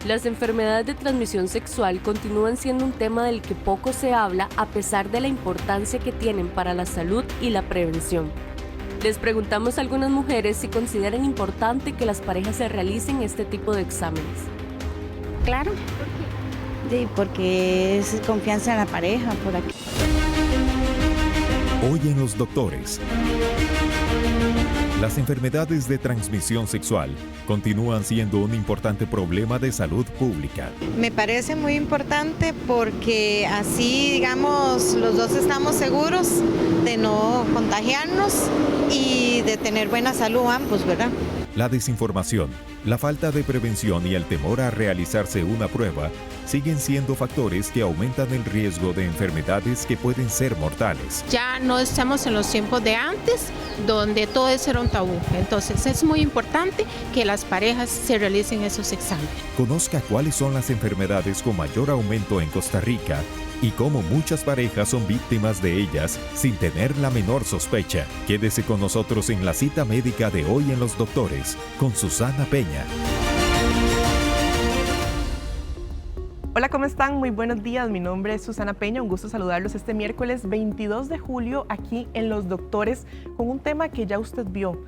Las enfermedades de transmisión sexual continúan siendo un tema del que poco se habla a pesar de la importancia que tienen para la salud y la prevención. Les preguntamos a algunas mujeres si consideran importante que las parejas se realicen este tipo de exámenes. Claro, sí, porque es confianza en la pareja por aquí. Hoy en Los Doctores. Las enfermedades de transmisión sexual continúan siendo un importante problema de salud pública. Me parece muy importante porque así, digamos, los dos estamos seguros de no contagiarnos y de tener buena salud ambos, ¿verdad? La desinformación, la falta de prevención y el temor a realizarse una prueba siguen siendo factores que aumentan el riesgo de enfermedades que pueden ser mortales. Ya no estamos en los tiempos de antes, donde todo eso era un tabú. Entonces es muy importante que las parejas se realicen esos exámenes. Conozca cuáles son las enfermedades con mayor aumento en Costa Rica y cómo muchas parejas son víctimas de ellas sin tener la menor sospecha. Quédese con nosotros en la cita médica de Hoy en Los Doctores con Susana Peña. Hola, ¿cómo están? Muy buenos días. Mi nombre es Susana Peña. Un gusto saludarlos este miércoles 22 de julio aquí en Los Doctores con un tema que ya usted vio.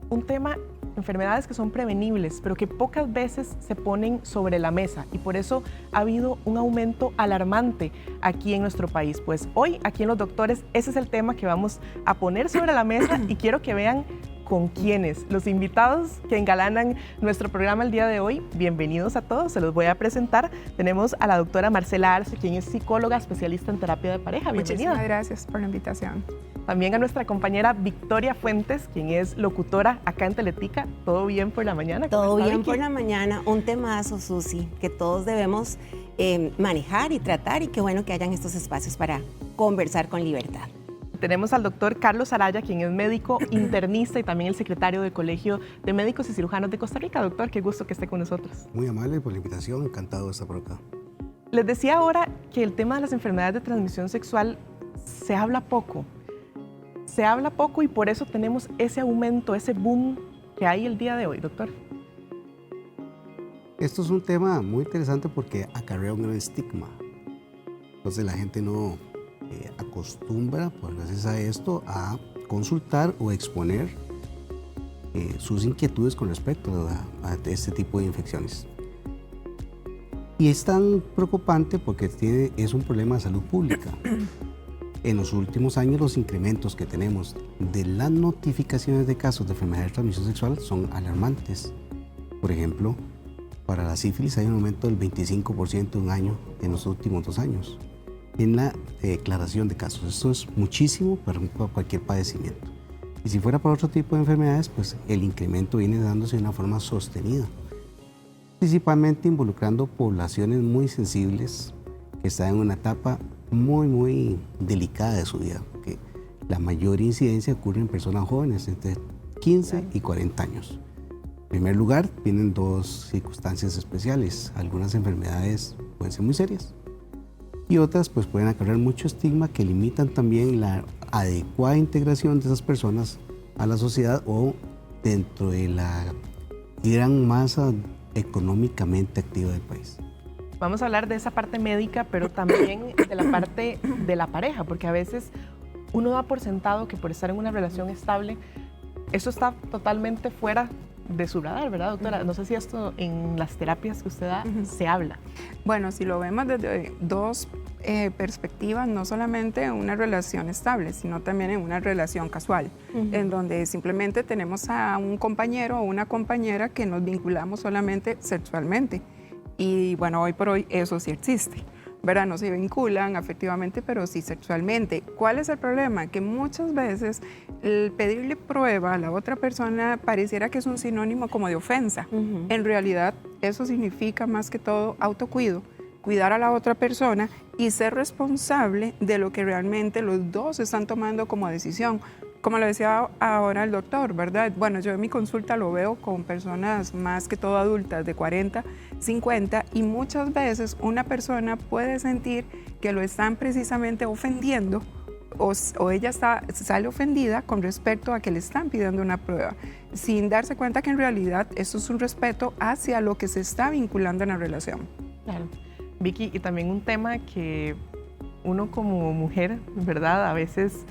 Un tema, enfermedades que son prevenibles, pero que pocas veces se ponen sobre la mesa y por eso ha habido un aumento alarmante aquí en nuestro país. Pues hoy, aquí en Los Doctores, ese es el tema que vamos a poner sobre la mesa y quiero que vean con quiénes. Los invitados que engalanan nuestro programa el día de hoy, bienvenidos a todos, se los voy a presentar. Tenemos a la doctora Marcela Arce, quien es psicóloga especialista en terapia de pareja. Bienvenida. Muchísimas gracias por la invitación. También a nuestra compañera Victoria Fuentes, quien es locutora acá en Teletica. ¿Todo bien por la mañana? Todo bien por la mañana. Un temazo, Susi, que todos debemos manejar y tratar, y qué bueno que hayan estos espacios para conversar con libertad. Tenemos al doctor Carlos Araya, quien es médico internista y también el secretario del Colegio de Médicos y Cirujanos de Costa Rica. Doctor, qué gusto que esté con nosotros. Muy amable por la invitación, encantado de estar por acá. Les decía ahora que el tema de las enfermedades de transmisión sexual se habla poco. Se habla poco y por eso tenemos ese aumento, ese boom que hay el día de hoy, doctor. Esto es un tema muy interesante porque acarrea un gran estigma. Entonces la gente no acostumbra, pues gracias a esto, a consultar o exponer sus inquietudes con respecto a este tipo de infecciones. Y es tan preocupante porque es un problema de salud pública. En los últimos años, los incrementos que tenemos de las notificaciones de casos de enfermedad de transmisión sexual son alarmantes. Por ejemplo, para la sífilis hay un aumento del 25% en un año en los últimos 2 años en la declaración de casos. Esto es muchísimo para cualquier padecimiento. Y si fuera para otro tipo de enfermedades, pues el incremento viene dándose de una forma sostenida, principalmente involucrando poblaciones muy sensibles que están en una etapa muy delicada de su vida, porque la mayor incidencia ocurre en personas jóvenes entre 15 y 40 años. En primer lugar, tienen 2 circunstancias especiales. Algunas enfermedades pueden ser muy serias y otras pues pueden acarrear mucho estigma que limitan también la adecuada integración de esas personas a la sociedad o dentro de la gran masa económicamente activa del país. Vamos a hablar de esa parte médica, pero también de la parte de la pareja, porque a veces uno da por sentado que por estar en una relación estable, eso está totalmente fuera de su radar, ¿verdad, doctora? No sé si esto en las terapias que usted da se habla. Bueno, si lo vemos desde 2 perspectivas, no solamente en una relación estable, sino también en una relación casual, en donde simplemente tenemos a un compañero o una compañera que nos vinculamos solamente sexualmente. Y bueno, hoy por hoy eso sí existe, ¿verdad? No se vinculan afectivamente, pero sí sexualmente. ¿Cuál es el problema? Que muchas veces el pedirle prueba a la otra persona pareciera que es un sinónimo como de ofensa. En realidad, eso significa más que todo autocuido, cuidar a la otra persona y ser responsable de lo que realmente los dos están tomando como decisión. Como lo decía ahora el doctor, ¿verdad? Bueno, yo en mi consulta lo veo con personas más que todo adultas de 40, 50 y muchas veces una persona puede sentir que lo están precisamente ofendiendo o ella sale ofendida con respecto a que le están pidiendo una prueba, sin darse cuenta que en realidad eso es un respeto hacia lo que se está vinculando en la relación. Claro. Vicky, y también un tema que uno como mujer, ¿verdad? A veces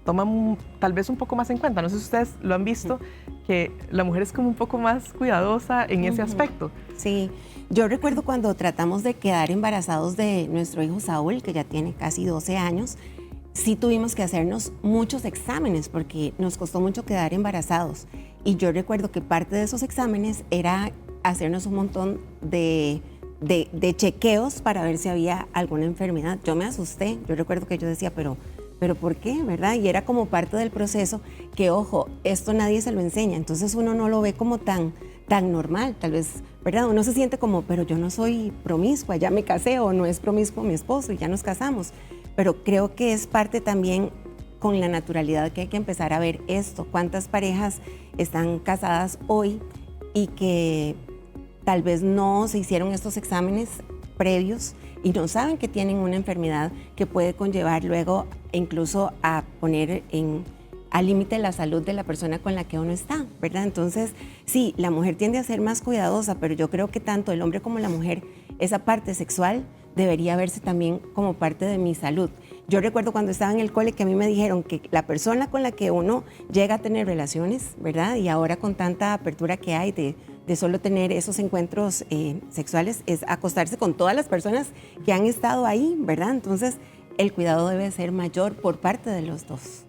toma tal vez un poco más en cuenta. No sé si ustedes lo han visto, que la mujer es como un poco más cuidadosa en ese aspecto. Sí, yo recuerdo cuando tratamos de quedar embarazados de nuestro hijo Saúl, que ya tiene casi 12 años, sí tuvimos que hacernos muchos exámenes porque nos costó mucho quedar embarazados. Y yo recuerdo que parte de esos exámenes era hacernos un montón de chequeos para ver si había alguna enfermedad. Yo me asusté, yo recuerdo que yo decía, pero ¿por qué? ¿Verdad? Y era como parte del proceso que, ojo, esto nadie se lo enseña, entonces uno no lo ve como tan normal, tal vez, ¿verdad? Uno se siente como, pero yo no soy promiscua, ya me casé, o no es promiscuo mi esposo y ya nos casamos. Pero creo que es parte también con la naturalidad que hay que empezar a ver esto. ¿Cuántas parejas están casadas hoy y que tal vez no se hicieron estos exámenes previos y no saben que tienen una enfermedad que puede conllevar luego incluso a poner al límite la salud de la persona con la que uno está, ¿verdad? Entonces, sí, la mujer tiende a ser más cuidadosa, pero yo creo que tanto el hombre como la mujer, esa parte sexual debería verse también como parte de mi salud. Yo recuerdo cuando estaba en el cole que a mí me dijeron que la persona con la que uno llega a tener relaciones, ¿verdad? Y ahora con tanta apertura que hay de solo tener esos encuentros sexuales, es acostarse con todas las personas que han estado ahí, ¿verdad? Entonces, el cuidado debe ser mayor por parte de los dos.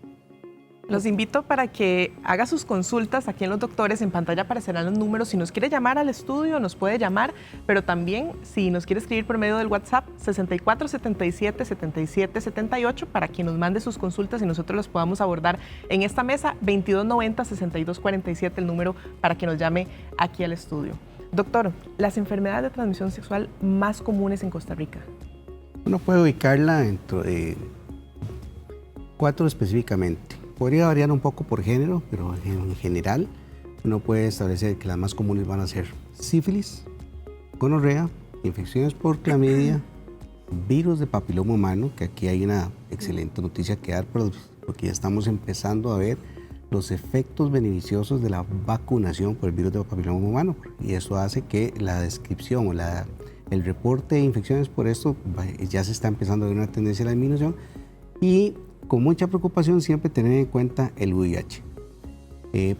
Los invito para que haga sus consultas aquí en Los Doctores. En pantalla aparecerán los números. Si nos quiere llamar al estudio, nos puede llamar, pero también si nos quiere escribir por medio del WhatsApp 64 77 77 78 para que nos mande sus consultas y nosotros las podamos abordar en esta mesa. 2290 62 47 el número para que nos llame aquí al estudio. Doctor, las enfermedades de transmisión sexual más comunes en Costa Rica. Uno puede ubicarla dentro de 4 específicamente. Podría variar un poco por género, pero en general uno puede establecer que las más comunes van a ser sífilis, gonorrea, infecciones por clamidia, virus de papiloma humano, que aquí hay una excelente noticia que dar porque ya estamos empezando a ver los efectos beneficiosos de la vacunación por el virus de papiloma humano, y eso hace que la descripción o el reporte de infecciones por esto ya se está empezando a ver una tendencia a la disminución, y con mucha preocupación siempre tener en cuenta el VIH.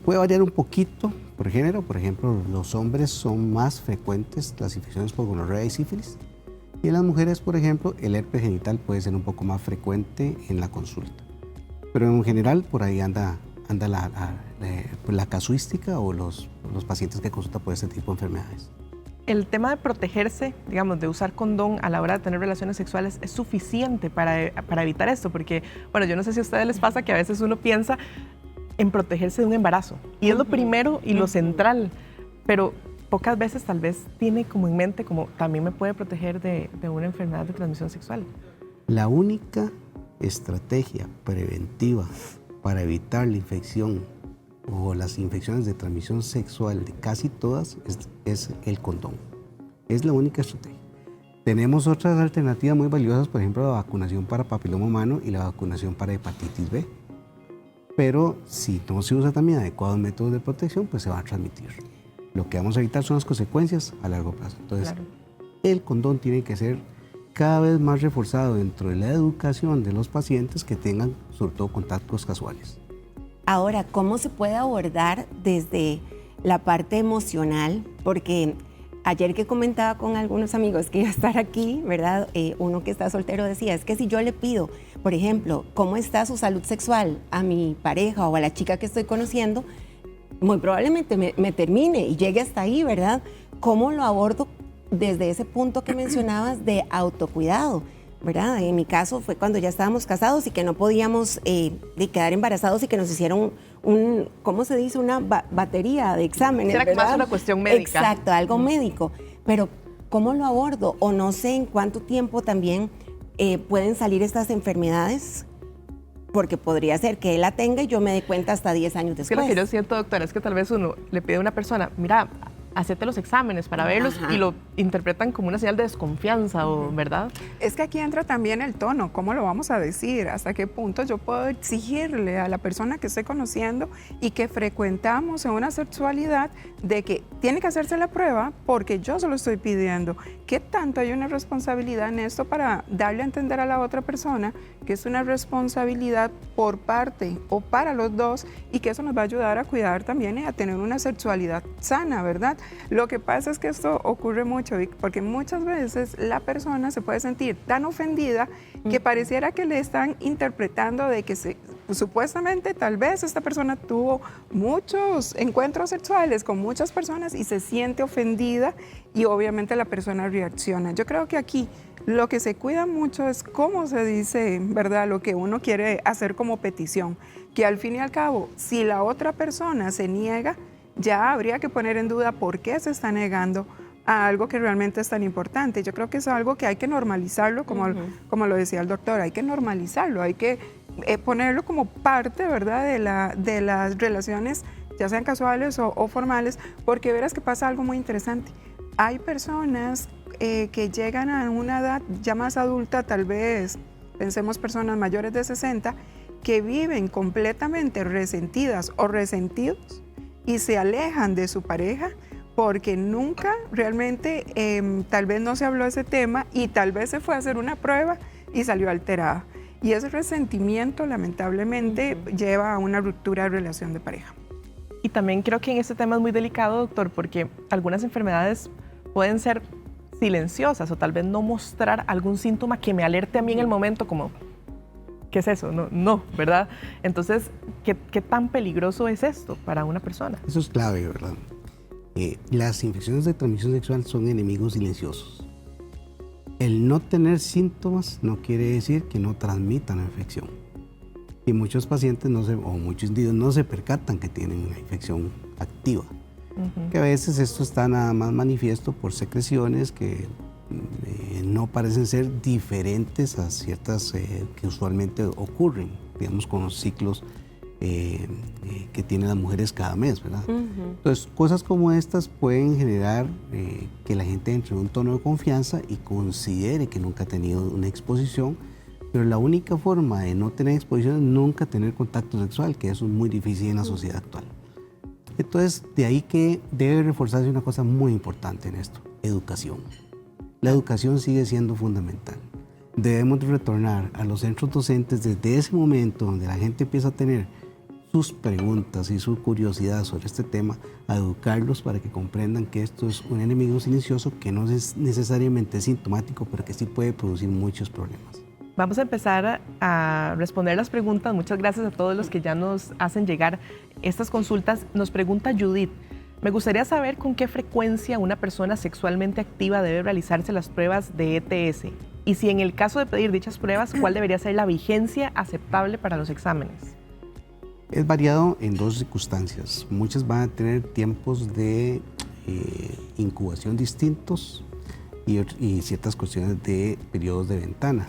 Puede variar un poquito por género. Por ejemplo, los hombres son más frecuentes las infecciones por gonorrea y sífilis, y en las mujeres, por ejemplo, el herpes genital puede ser un poco más frecuente en la consulta. Pero en general por ahí anda la casuística o los pacientes que consultan por este tipo de enfermedades. El tema de protegerse, digamos, de usar condón a la hora de tener relaciones sexuales es suficiente para evitar esto, porque, bueno, yo no sé si a ustedes les pasa que a veces uno piensa en protegerse de un embarazo, y es lo primero y lo central, pero pocas veces tal vez tiene como en mente como también me puede proteger de una enfermedad de transmisión sexual. La única estrategia preventiva para evitar la infección o las infecciones de transmisión sexual de casi todas es el condón. Es la única estrategia. Tenemos otras alternativas muy valiosas, por ejemplo, la vacunación para papiloma humano y la vacunación para hepatitis B. Pero si no se usa también adecuados métodos de protección, pues se va a transmitir. Lo que vamos a evitar son las consecuencias a largo plazo. Entonces, claro, el condón tiene que ser cada vez más reforzado dentro de la educación de los pacientes que tengan, sobre todo, contactos casuales. Ahora, ¿cómo se puede abordar desde la parte emocional? Porque ayer que comentaba con algunos amigos que iba a estar aquí, ¿verdad? Uno que está soltero decía, es que si yo le pido, por ejemplo, ¿cómo está su salud sexual a mi pareja o a la chica que estoy conociendo? Muy probablemente me termine y llegue hasta ahí, ¿verdad? ¿Cómo lo abordo desde ese punto que mencionabas de autocuidado? ¿Verdad? En mi caso fue cuando ya estábamos casados y que no podíamos quedar embarazados y que nos hicieron ¿cómo se dice? Una batería de exámenes. Era más una cuestión médica. Exacto, algo médico. Pero ¿cómo lo abordo? O no sé en cuánto tiempo también pueden salir estas enfermedades, porque podría ser que él la tenga y yo me dé cuenta hasta 10 años después. Es que lo que yo siento, doctora, es que tal vez uno le pide a una persona, mira, hacete los exámenes para verlos, y lo interpretan como una señal de desconfianza, ¿verdad? Es que aquí entra también el tono, ¿cómo lo vamos a decir? ¿Hasta qué punto yo puedo exigirle a la persona que estoy conociendo y que frecuentamos en una sexualidad de que tiene que hacerse la prueba porque yo se lo estoy pidiendo? ¿Qué tanto hay una responsabilidad en esto para darle a entender a la otra persona que es una responsabilidad por parte o para los dos, y que eso nos va a ayudar a cuidar también y a tener una sexualidad sana, ¿verdad? Lo que pasa es que esto ocurre mucho, Vic, porque muchas veces la persona se puede sentir tan ofendida que pareciera que le están interpretando de que supuestamente tal vez esta persona tuvo muchos encuentros sexuales con muchas personas y se siente ofendida, y obviamente la persona reacciona. Yo creo que aquí lo que se cuida mucho es cómo se dice, ¿verdad?, lo que uno quiere hacer como petición, que al fin y al cabo, si la otra persona se niega, ya habría que poner en duda por qué se está negando a algo que realmente es tan importante. Yo creo que es algo que hay que normalizarlo, como lo decía el doctor, hay que normalizarlo, hay que ponerlo como parte, ¿verdad?, de las relaciones, ya sean casuales o formales, porque verás que pasa algo muy interesante. Hay personas que llegan a una edad ya más adulta, tal vez, pensemos personas mayores de 60, que viven completamente resentidas o resentidos y se alejan de su pareja porque nunca realmente, tal vez no se habló de ese tema, y tal vez se fue a hacer una prueba y salió alterada. Y ese resentimiento, lamentablemente, lleva a una ruptura de relación de pareja. Y también creo que en este tema es muy delicado, doctor, porque algunas enfermedades pueden ser silenciosas o tal vez no mostrar algún síntoma que me alerte a mí en el momento, como, ¿qué es eso? No, ¿verdad? Entonces, ¿qué tan peligroso es esto para una persona? Eso es clave, ¿verdad? Las infecciones de transmisión sexual son enemigos silenciosos. El no tener síntomas no quiere decir que no transmitan la infección. Y muchos pacientes o muchos individuos no se percatan que tienen una infección activa. Que a veces esto está nada más manifiesto por secreciones que no parecen ser diferentes a ciertas que usualmente ocurren, digamos, con los ciclos que tienen las mujeres cada mes, ¿verdad? Entonces, cosas como estas pueden generar que la gente entre en un tono de confianza y considere que nunca ha tenido una exposición, pero la única forma de no tener exposición es nunca tener contacto sexual, que eso es muy difícil en la sociedad actual. Entonces, de ahí que debe reforzarse una cosa muy importante en esto: educación. La educación sigue siendo fundamental. Debemos retornar a los centros docentes desde ese momento donde la gente empieza a tener sus preguntas y su curiosidad sobre este tema, a educarlos para que comprendan que esto es un enemigo silencioso que no es necesariamente sintomático, pero que sí puede producir muchos problemas. Vamos a empezar a responder las preguntas. Muchas gracias a todos los que ya nos hacen llegar estas consultas. Nos pregunta Judith: me gustaría saber con qué frecuencia una persona sexualmente activa debe realizarse las pruebas de ETS, y si en el caso de pedir dichas pruebas, ¿cuál debería ser la vigencia aceptable para los exámenes? Es variado en dos circunstancias. Muchas van a tener tiempos de incubación distintos y ciertas cuestiones de periodos de ventana.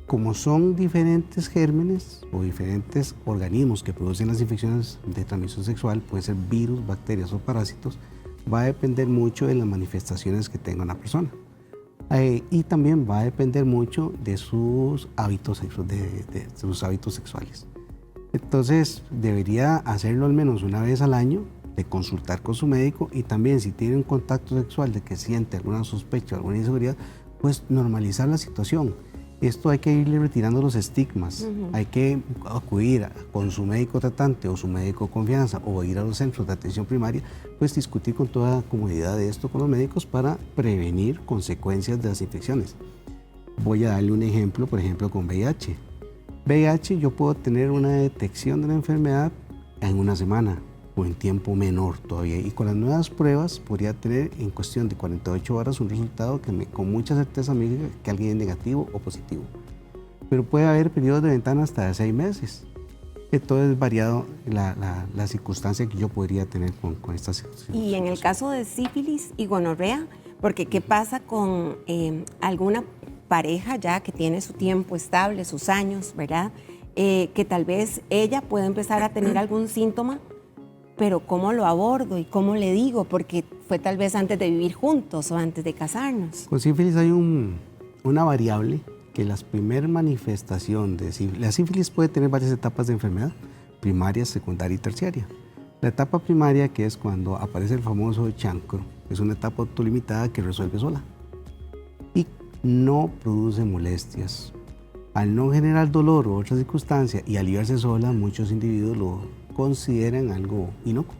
Como son diferentes gérmenes o diferentes organismos que producen las infecciones de transmisión sexual, puede ser virus, bacterias o parásitos, va a depender mucho de las manifestaciones que tenga una persona. Y también va a depender mucho de sus hábitos sexuales. Entonces, debería hacerlo al menos una vez al año, de consultar con su médico, y también si tiene un contacto sexual de que siente alguna sospecha, alguna inseguridad, pues normalizar la situación. Esto hay que irle retirando los estigmas, hay que acudir con su médico tratante o su médico de confianza, o ir a los centros de atención primaria, pues discutir con toda comodidad de esto con los médicos para prevenir consecuencias de las infecciones. Voy a darle un ejemplo, por ejemplo, con VIH. VIH, yo puedo tener una detección de la enfermedad en una semana o en tiempo menor todavía, y con las nuevas pruebas podría tener en cuestión de 48 horas un resultado que con mucha certeza me diga que alguien es negativo o positivo. Pero puede haber periodos de ventana hasta de 6 meses. Entonces es variado la circunstancia que yo podría tener con estas situaciones. Y en el caso de sífilis y gonorrea, porque ¿qué pasa con alguna pareja ya que tiene su tiempo estable, sus años, ¿verdad? Que tal vez ella pueda empezar a tener algún síntoma pero ¿cómo lo abordo y cómo le digo? Porque fue tal vez antes de vivir juntos o antes de casarnos. Con sífilis hay una variable que las primeras manifestaciones de sífilis, la sífilis puede tener varias etapas de enfermedad, primaria, secundaria y terciaria. La etapa primaria, que es cuando aparece el famoso chancro, es una etapa autolimitada que resuelve sola y no produce molestias. Al no generar dolor u otra circunstancia y aliviarse sola, muchos individuos lo consideran algo inocuo.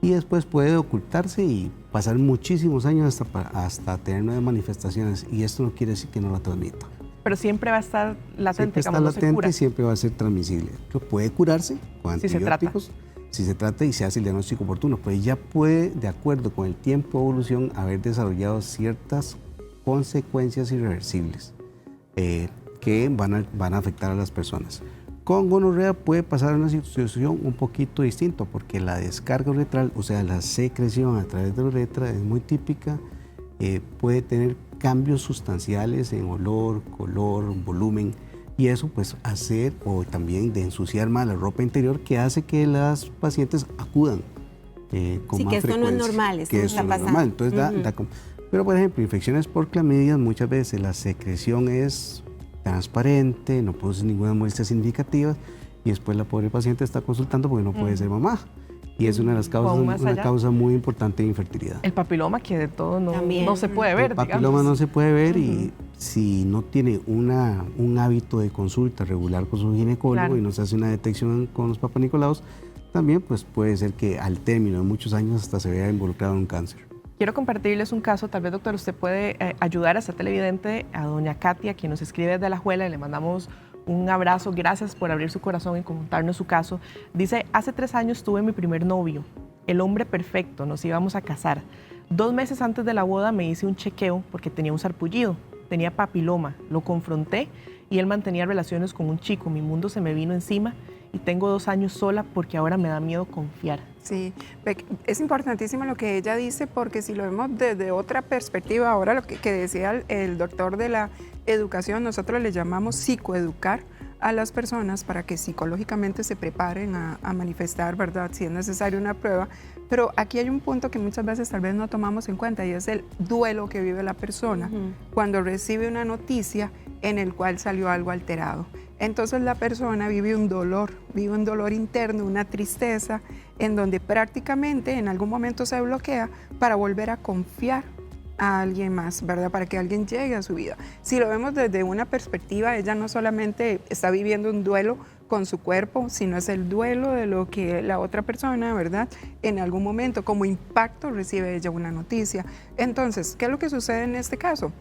Y después puede ocultarse y pasar muchísimos años hasta tener nuevas manifestaciones. Y esto no quiere decir que no la transmita. Pero siempre va a estar latente, siempre está no se latente cura. y siempre va a ser transmisible. Puede curarse con Si se antibióticos, si se trata y se hace el diagnóstico oportuno, pero ya puede, de acuerdo con el tiempo de evolución, haber desarrollado ciertas consecuencias irreversibles que van a afectar a las personas. Con gonorrea puede pasar una situación un poquito distinta, porque la descarga uretral, o sea, la secreción a través de la uretra, es muy típica, puede tener cambios sustanciales en olor, color, volumen, y eso pues hacer, o también de ensuciar más la ropa interior, que hace que las pacientes acudan con sí, más que esto no es frecuencia, normal, esto no está no es pasando. normal. Entonces, pero por ejemplo, infecciones por clamidias, muchas veces la secreción es transparente, no produce ninguna molestia significativa, y después la pobre paciente está consultando porque no puede ser mamá. Y es una de las causas, una causa muy importante de infertilidad. El papiloma, que de todo no se puede ver, El papiloma digamos. no se puede ver y si no tiene un hábito de consulta regular con su ginecólogo y no se hace una detección con los papanicolaos, también pues puede ser que al término de muchos años hasta se vea involucrado en un cáncer. Quiero compartirles un caso, tal vez doctor, usted puede ayudar a esta televidente, a doña Katia, quien nos escribe desde Alajuela, y le mandamos un abrazo, gracias por abrir su corazón y contarnos su caso. Dice, hace 3 años tuve mi primer novio, el hombre perfecto, nos íbamos a casar. 2 meses antes de la boda me hice un chequeo porque tenía un sarpullido, tenía papiloma, lo confronté y él mantenía relaciones con un chico, mi mundo se me vino encima y tengo 2 años sola porque ahora me da miedo confiar. Sí, es importantísimo lo que ella dice, porque si lo vemos desde otra perspectiva, ahora lo que decía el doctor de la educación, nosotros le llamamos psicoeducar a las personas para que psicológicamente se preparen a manifestar, ¿verdad?, si es necesario una prueba. Pero aquí hay un punto que muchas veces tal vez no tomamos en cuenta, y es el duelo que vive la persona cuando recibe una noticia en el cual salió algo alterado. Entonces la persona vive un dolor interno, una tristeza, en donde prácticamente en algún momento se bloquea para volver a confiar a alguien más, ¿verdad? Para que alguien llegue a su vida. Si lo vemos desde una perspectiva, ella no solamente está viviendo un duelo con su cuerpo, sino es el duelo de lo que la otra persona, ¿verdad?, en algún momento como impacto recibe ella una noticia. Entonces, ¿qué es lo que sucede en este caso?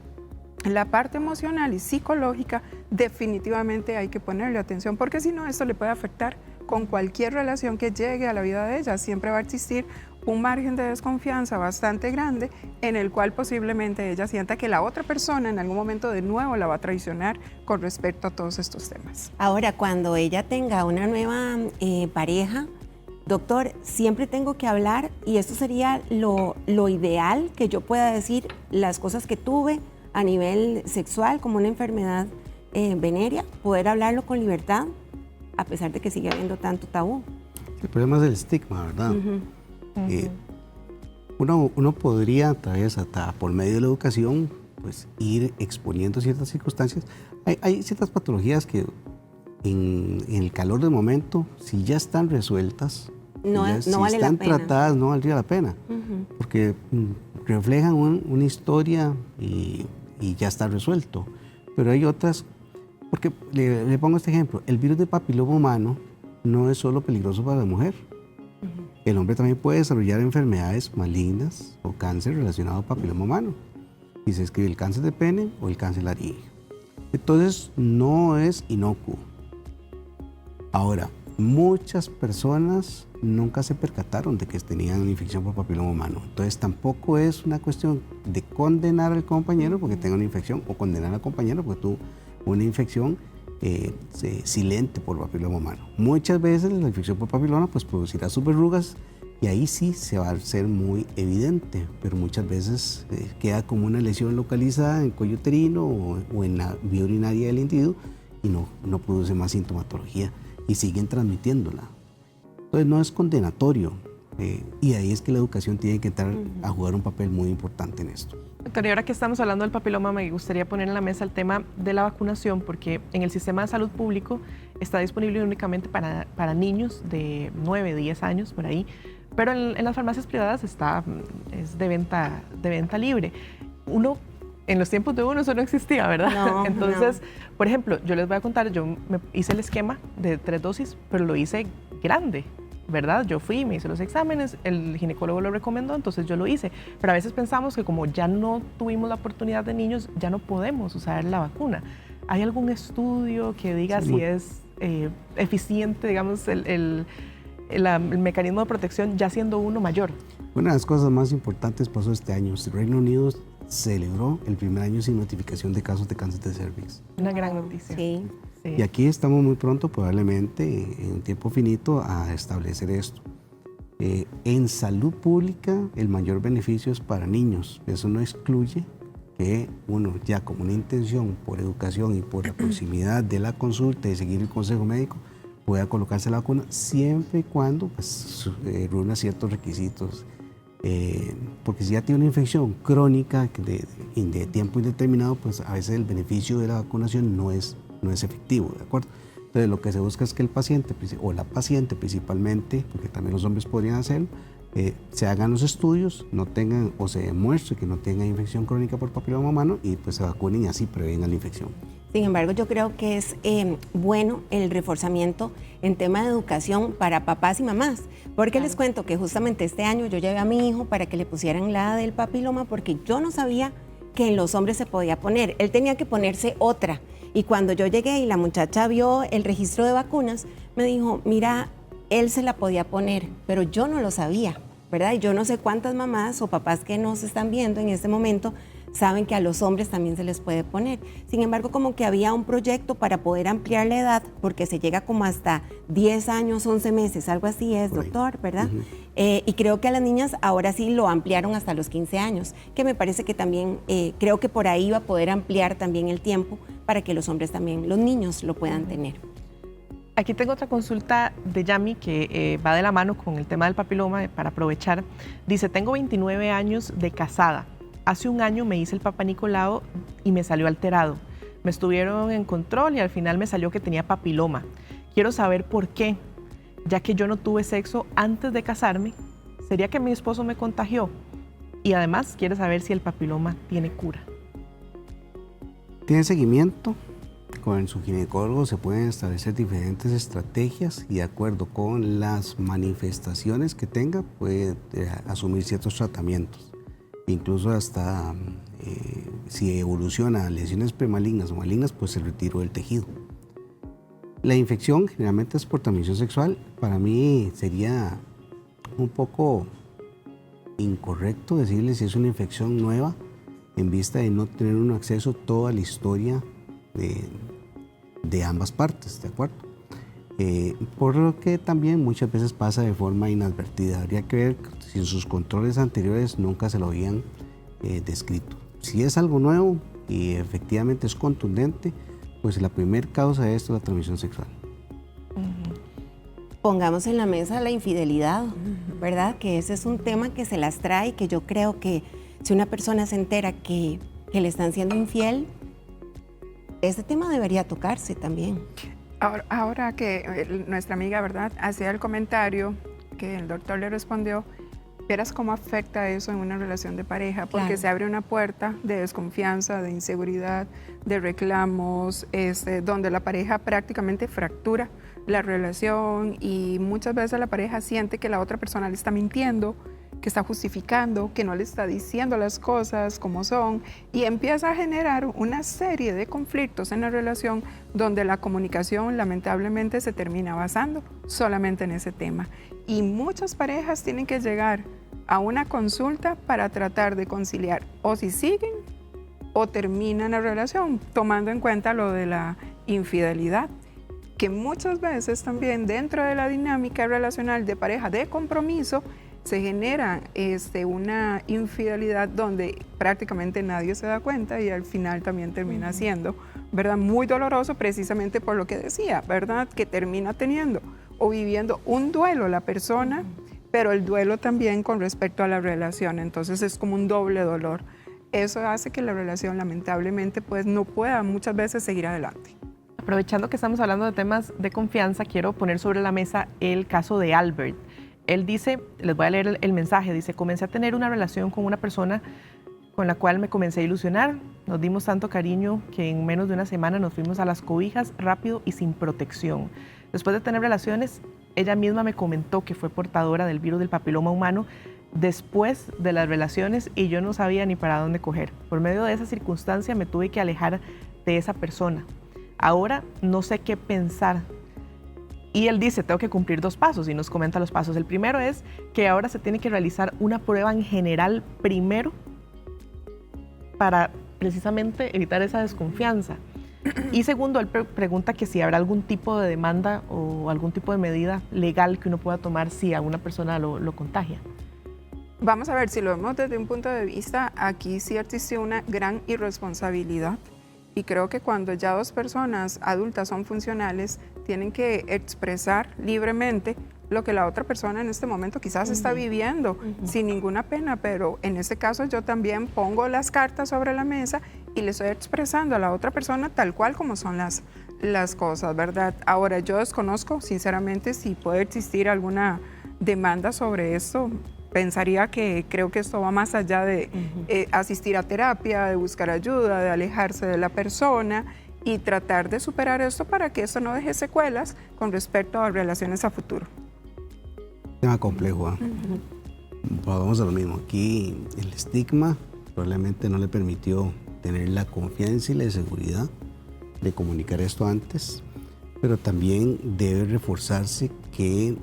La parte emocional y psicológica definitivamente hay que ponerle atención, porque si no, esto le puede afectar con cualquier relación que llegue a la vida de ella. Siempre va a existir un margen de desconfianza bastante grande en el cual posiblemente ella sienta que la otra persona en algún momento de nuevo la va a traicionar con respecto a todos estos temas. Ahora, cuando ella tenga una nueva pareja, doctor, siempre tengo que hablar, y esto sería lo ideal, que yo pueda decir las cosas que tuve a nivel sexual como una enfermedad venérea, poder hablarlo con libertad, a pesar de que sigue habiendo tanto tabú. El problema es el estigma, ¿verdad? Uno podría, a través, hasta por medio de la educación, pues ir exponiendo ciertas circunstancias. Hay ciertas patologías que en el calor del momento, si ya están resueltas, si vale están la pena. tratadas, no valdría la pena, porque reflejan una historia y ya está resuelto. Pero hay otras, porque le pongo este ejemplo, el virus de papiloma humano no es solo peligroso para la mujer. El hombre también puede desarrollar enfermedades malignas o cáncer relacionado al papiloma humano. Y se escribe el cáncer de pene o el cáncer laringe. Entonces, no es inocuo. Ahora, muchas personas nunca se percataron de que tenían una infección por papiloma humano. Entonces, tampoco es una cuestión de condenar al compañero porque tenga una infección, o condenar al compañero porque tuvo una infección silente por papiloma humano. Muchas veces la infección por papiloma pues producirá sus verrugas y ahí sí se va a hacer muy evidente, pero muchas veces queda como una lesión localizada en el cuello uterino o en la vía urinaria del individuo y no produce más sintomatología y siguen transmitiéndola. Entonces no es condenatorio y ahí es que la educación tiene que entrar a jugar un papel muy importante en esto. Doctor, y ahora que estamos hablando del papiloma, me gustaría poner en la mesa el tema de la vacunación, porque en el sistema de salud público está disponible únicamente para niños de 9, 10 años, por ahí, pero en las farmacias privadas es de venta libre. En los tiempos de uno eso no existía, ¿verdad? No, Entonces, por ejemplo, yo les voy a contar, yo me hice el esquema de 3 dosis, pero lo hice grande, ¿verdad? Yo fui, me hice los exámenes, el ginecólogo lo recomendó, entonces yo lo hice. Pero a veces pensamos que como ya no tuvimos la oportunidad de niños, ya no podemos usar la vacuna. ¿Hay algún estudio que diga si es eficiente, digamos, el mecanismo de protección ya siendo uno mayor? Una de las cosas más importantes pasó este año. El Reino Unido celebró el primer año sin notificación de casos de cáncer de cervix. Una gran noticia. Sí. Sí. Y aquí estamos muy pronto, probablemente en un tiempo finito, a establecer esto. En salud pública, el mayor beneficio es para niños. Eso no excluye que uno ya con una intención por educación y por la proximidad de la consulta y seguir el consejo médico pueda colocarse la vacuna siempre y cuando pues, reúna ciertos requisitos. Porque si ya tiene una infección crónica de tiempo indeterminado, pues a veces el beneficio de la vacunación no es efectivo, ¿de acuerdo? Entonces lo que se busca es que el paciente o la paciente principalmente, porque también los hombres podrían hacerlo, se hagan los estudios, no tengan o se demuestre que no tengan infección crónica por papiloma humano y pues se vacunen y así prevengan la infección. Sin embargo, yo creo que es bueno el reforzamiento en tema de educación para papás y mamás, porque les cuento que justamente este año yo llevé a mi hijo para que le pusieran la del papiloma porque yo no sabía que en los hombres se podía poner, él tenía que ponerse otra. Y cuando yo llegué y la muchacha vio el registro de vacunas, me dijo, mira, él se la podía poner, pero yo no lo sabía, ¿verdad? Y yo no sé cuántas mamás o papás que nos están viendo en este momento saben que a los hombres también se les puede poner. Sin embargo, como que había un proyecto para poder ampliar la edad, porque se llega como hasta 10 años, 11 meses, algo así es, doctor, ¿verdad? Y creo que a las niñas ahora sí lo ampliaron hasta los 15 años, que me parece que también, creo que por ahí va a poder ampliar también el tiempo para que los hombres también, los niños lo puedan tener. Aquí tengo otra consulta de Yami que va de la mano con el tema del papiloma para aprovechar. Dice, tengo 29 años de casada. Hace un año me hice el Papá Nicolau y me salió alterado. Me estuvieron en control y al final me salió que tenía papiloma. Quiero saber por qué, ya que yo no tuve sexo antes de casarme. ¿Sería que mi esposo me contagió? Y además quiere saber si el papiloma tiene cura. Tiene seguimiento. Con su ginecólogo se pueden establecer diferentes estrategias y de acuerdo con las manifestaciones que tenga puede asumir ciertos tratamientos. Incluso hasta si evoluciona a lesiones premalignas o malignas, pues el retiro del tejido. La infección generalmente es por transmisión sexual. Para mí sería un poco incorrecto decirle si es una infección nueva en vista de no tener un acceso a toda la historia de ambas partes, ¿de acuerdo? Por lo que también muchas veces pasa de forma inadvertida. Habría que ver si en sus controles anteriores nunca se lo habían descrito. Si es algo nuevo y efectivamente es contundente, pues la primera causa de esto es la transmisión sexual. Pongamos en la mesa la infidelidad, ¿verdad? Que ese es un tema que se las trae, que yo creo que si una persona se entera que le están siendo infiel, ese tema debería tocarse también. Ahora que nuestra amiga, ¿verdad?, hacía el comentario que el doctor le respondió, verás cómo afecta eso en una relación de pareja, porque claro, se abre una puerta de desconfianza, de inseguridad, de reclamos, donde la pareja prácticamente fractura la relación y muchas veces la pareja siente que la otra persona le está mintiendo, que está justificando, que no le está diciendo las cosas como son y empieza a generar una serie de conflictos en la relación donde la comunicación lamentablemente se termina basando solamente en ese tema. Y muchas parejas tienen que llegar a una consulta para tratar de conciliar o si siguen o terminan la relación, tomando en cuenta lo de la infidelidad, que muchas veces también dentro de la dinámica relacional de pareja de compromiso se genera una infidelidad donde prácticamente nadie se da cuenta y al final también termina siendo, ¿verdad?, muy doloroso precisamente por lo que decía, ¿verdad?, que termina teniendo o viviendo un duelo la persona, pero el duelo también con respecto a la relación. Entonces es como un doble dolor. Eso hace que la relación lamentablemente pues no pueda muchas veces seguir adelante. Aprovechando que estamos hablando de temas de confianza, quiero poner sobre la mesa el caso de Albert. Él dice, les voy a leer el mensaje, dice: comencé a tener una relación con una persona con la cual me comencé a ilusionar. Nos dimos tanto cariño que en menos de una semana nos fuimos a las cobijas rápido y sin protección. Después de tener relaciones, ella misma me comentó que fue portadora del virus del papiloma humano después de las relaciones y yo no sabía ni para dónde coger. Por medio de esa circunstancia me tuve que alejar de esa persona. Ahora no sé qué pensar. Y él dice, tengo que cumplir 2 pasos, y nos comenta los pasos. El primero es que ahora se tiene que realizar una prueba en general primero para precisamente evitar esa desconfianza. Y segundo, él pregunta que si habrá algún tipo de demanda o algún tipo de medida legal que uno pueda tomar si a una persona lo contagia. Vamos a ver, si lo vemos desde un punto de vista, aquí sí existe una gran irresponsabilidad. Y creo que cuando ya 2 personas adultas son funcionales, tienen que expresar libremente lo que la otra persona en este momento quizás está viviendo sin ninguna pena, pero en este caso yo también pongo las cartas sobre la mesa y le estoy expresando a la otra persona tal cual como son las cosas, ¿verdad? Ahora, yo desconozco sinceramente si puede existir alguna demanda sobre esto. Pensaría que creo que esto va más allá de asistir a terapia, de buscar ayuda, de alejarse de la persona y tratar de superar esto para que esto no deje secuelas con respecto a relaciones a futuro. Tema complejo, vamos a lo mismo. Aquí el estigma probablemente no le permitió tener la confianza y la seguridad de comunicar esto antes, pero también debe reforzarse que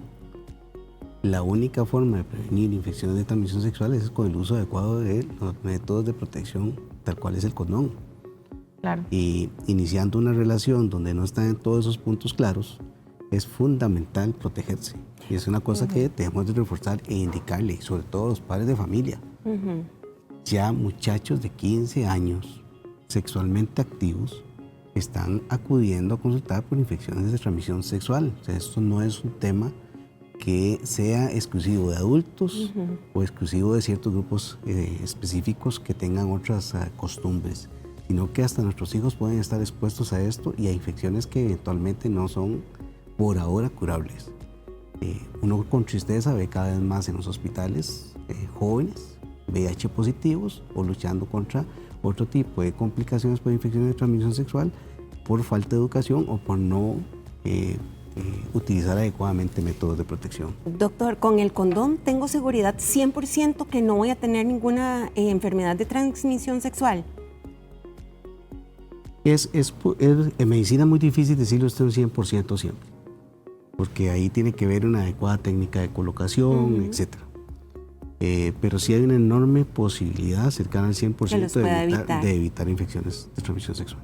la única forma de prevenir infecciones de transmisión sexual es con el uso adecuado de los métodos de protección, tal cual es el condón. Claro. Y iniciando una relación donde no están en todos esos puntos claros, es fundamental protegerse. Y es una cosa que debemos de reforzar e indicarle, sobre todo a los padres de familia. Ya muchachos de 15 años sexualmente activos están acudiendo a consultar por infecciones de transmisión sexual. O sea, esto no es un tema que sea exclusivo de adultos o exclusivo de ciertos grupos específicos que tengan otras costumbres, sino que hasta nuestros hijos pueden estar expuestos a esto y a infecciones que eventualmente no son por ahora curables. Uno con tristeza ve cada vez más en los hospitales jóvenes VIH positivos o luchando contra otro tipo de complicaciones por infecciones de transmisión sexual por falta de educación o por no utilizar adecuadamente métodos de protección. Doctor, con el condón tengo seguridad 100% que no voy a tener ninguna enfermedad de transmisión sexual. En medicina es muy difícil decirlo usted un 100% siempre, porque ahí tiene que ver una adecuada técnica de colocación, etc. Pero sí hay una enorme posibilidad cercana al 100% de evitar infecciones de transmisión sexual.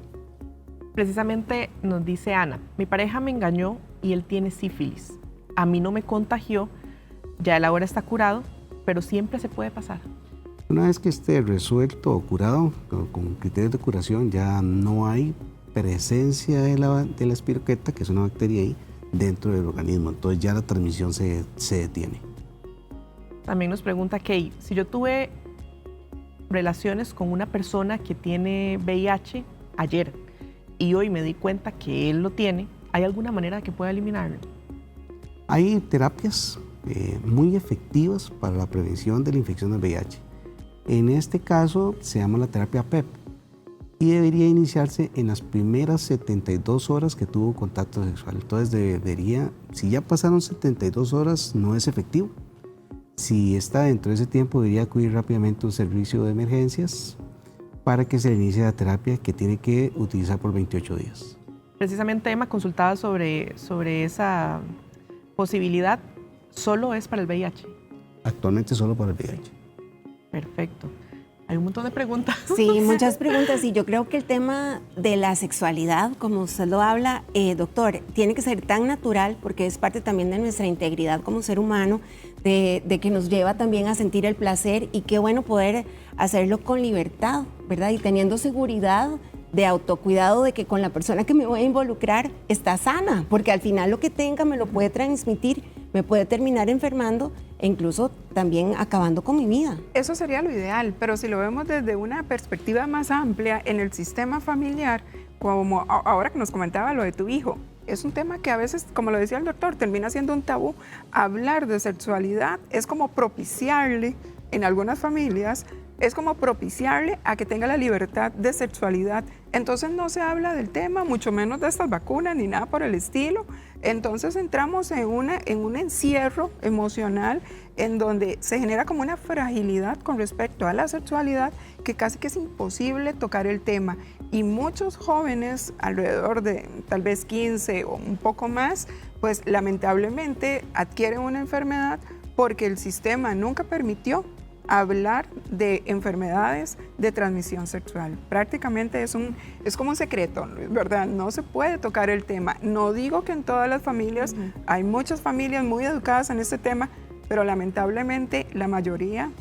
Precisamente nos dice Ana, mi pareja me engañó y él tiene sífilis. A mí no me contagió, ya él ahora está curado, pero siempre se puede pasar. Una vez que esté resuelto o curado, con criterios de curación, ya no hay presencia de la espiroqueta, que es una bacteria ahí, dentro del organismo. Entonces ya la transmisión se detiene. También nos pregunta Kay, si yo tuve relaciones con una persona que tiene VIH ayer y hoy me di cuenta que él lo tiene, ¿hay alguna manera de que pueda eliminarlo? Hay terapias muy efectivas para la prevención de la infección del VIH. En este caso se llama la terapia PEP y debería iniciarse en las primeras 72 horas que tuvo contacto sexual. Entonces debería, si ya pasaron 72 horas, no es efectivo. Si está dentro de ese tiempo, debería acudir rápidamente a un servicio de emergencias para que se le inicie la terapia que tiene que utilizar por 28 días. Precisamente Emma consultaba sobre esa posibilidad. ¿Solo es para el VIH? Actualmente solo para el VIH. Perfecto. Hay un montón de preguntas. Sí, muchas preguntas. Y yo creo que el tema de la sexualidad, como usted lo habla, doctor, tiene que ser tan natural porque es parte también de nuestra integridad como ser humano, de que nos lleva también a sentir el placer y qué bueno poder hacerlo con libertad, ¿verdad? Y teniendo seguridad de autocuidado, de que con la persona que me voy a involucrar está sana, porque al final lo que tenga me lo puede transmitir, me puede terminar enfermando e incluso también acabando con mi vida. Eso sería lo ideal, pero si lo vemos desde una perspectiva más amplia en el sistema familiar, como ahora que nos comentaba lo de tu hijo, es un tema que a veces, como lo decía el doctor, termina siendo un tabú. Hablar de sexualidad es como propiciarle, en algunas familias, es como propiciarle a que tenga la libertad de sexualidad. Entonces no se habla del tema, mucho menos de estas vacunas ni nada por el estilo. Entonces entramos en un encierro emocional en donde se genera como una fragilidad con respecto a la sexualidad que casi que es imposible tocar el tema. Y muchos jóvenes, alrededor de tal vez 15 o un poco más, pues lamentablemente adquieren una enfermedad porque el sistema nunca permitió hablar de enfermedades de transmisión sexual. Prácticamente es como un secreto, ¿verdad? No se puede tocar el tema. No digo que en todas las familias, hay muchas familias muy educadas en este tema, pero lamentablemente la mayoría